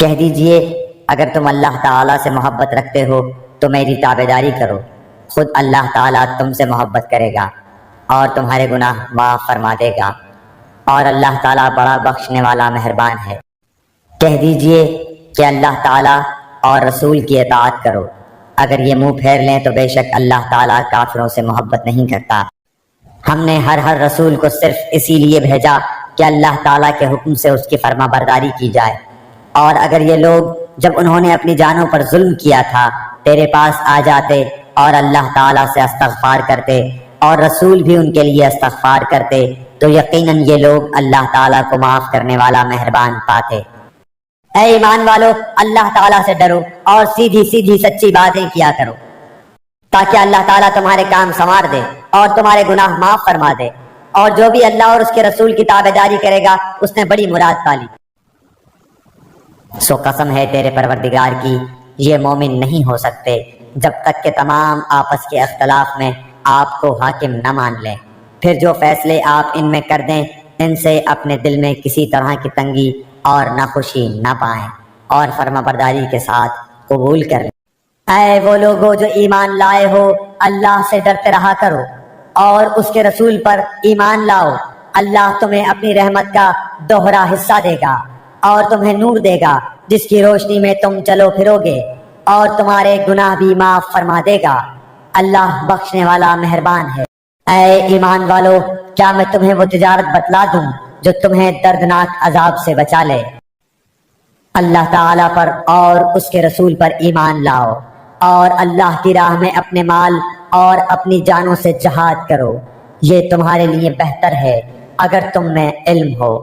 کہہ دیجئے اگر تم اللہ تعالیٰ سے محبت رکھتے ہو تو میری تابعداری کرو، خود اللہ تعالیٰ تم سے محبت کرے گا اور تمہارے گناہ معاف فرما دے گا، اور اللہ تعالیٰ بڑا بخشنے والا مہربان ہے۔ کہہ دیجئے کہ اللہ تعالیٰ اور رسول کی اطاعت کرو، اگر یہ منہ پھیر لیں تو بے شک اللہ تعالیٰ کافروں سے محبت نہیں کرتا۔ ہم نے ہر رسول کو صرف اسی لیے بھیجا کہ اللہ تعالیٰ کے حکم سے اس کی فرما برداری کی جائے، اور اگر یہ لوگ جب انہوں نے اپنی جانوں پر ظلم کیا تھا تیرے پاس آ جاتے اور اللہ تعالیٰ سے استغفار کرتے اور رسول بھی ان کے لیے استغفار کرتے تو یقیناً یہ لوگ اللہ تعالیٰ کو معاف کرنے والا مہربان پاتے۔ اے ایمان والو، اللہ تعالیٰ سے ڈرو اور سیدھی سچی باتیں کیا کرو تاکہ اللہ تعالیٰ تمہارے کام سنوار دے اور تمہارے گناہ معاف فرما دے، اور جو بھی اللہ اور اس کے رسول کی تابعداری کرے گا اس نے بڑی مراد پالی۔ سو قسم ہے تیرے پروردگار کی، یہ مومن نہیں ہو سکتے جب تک کہ تمام آپس کے اختلاف میں آپ کو حاکم نہ مان لیں، پھر جو فیصلے آپ ان میں کر دیں ان سے اپنے دل میں کسی طرح کی تنگی اور ناخوشی نہ پائیں اور فرما برداری کے ساتھ قبول کر لیں۔ اے وہ لوگو جو ایمان لائے ہو، اللہ سے ڈرتے رہا کرو اور اس کے رسول پر ایمان لاؤ، اللہ تمہیں اپنی رحمت کا دوہرا حصہ دے گا اور تمہیں نور دے گا جس کی روشنی میں تم چلو پھرو گے، اور تمہارے گناہ بھی معاف فرما دے گا، اللہ بخشنے والا مہربان ہے۔ اے ایمان والو، کیا میں تمہیں وہ تجارت بتلا دوں جو تمہیں دردناک عذاب سے بچا لے؟ اللہ تعالیٰ پر اور اس کے رسول پر ایمان لاؤ اور اللہ کی راہ میں اپنے مال اور اپنی جانوں سے جہاد کرو، یہ تمہارے لیے بہتر ہے اگر تم میں علم ہو۔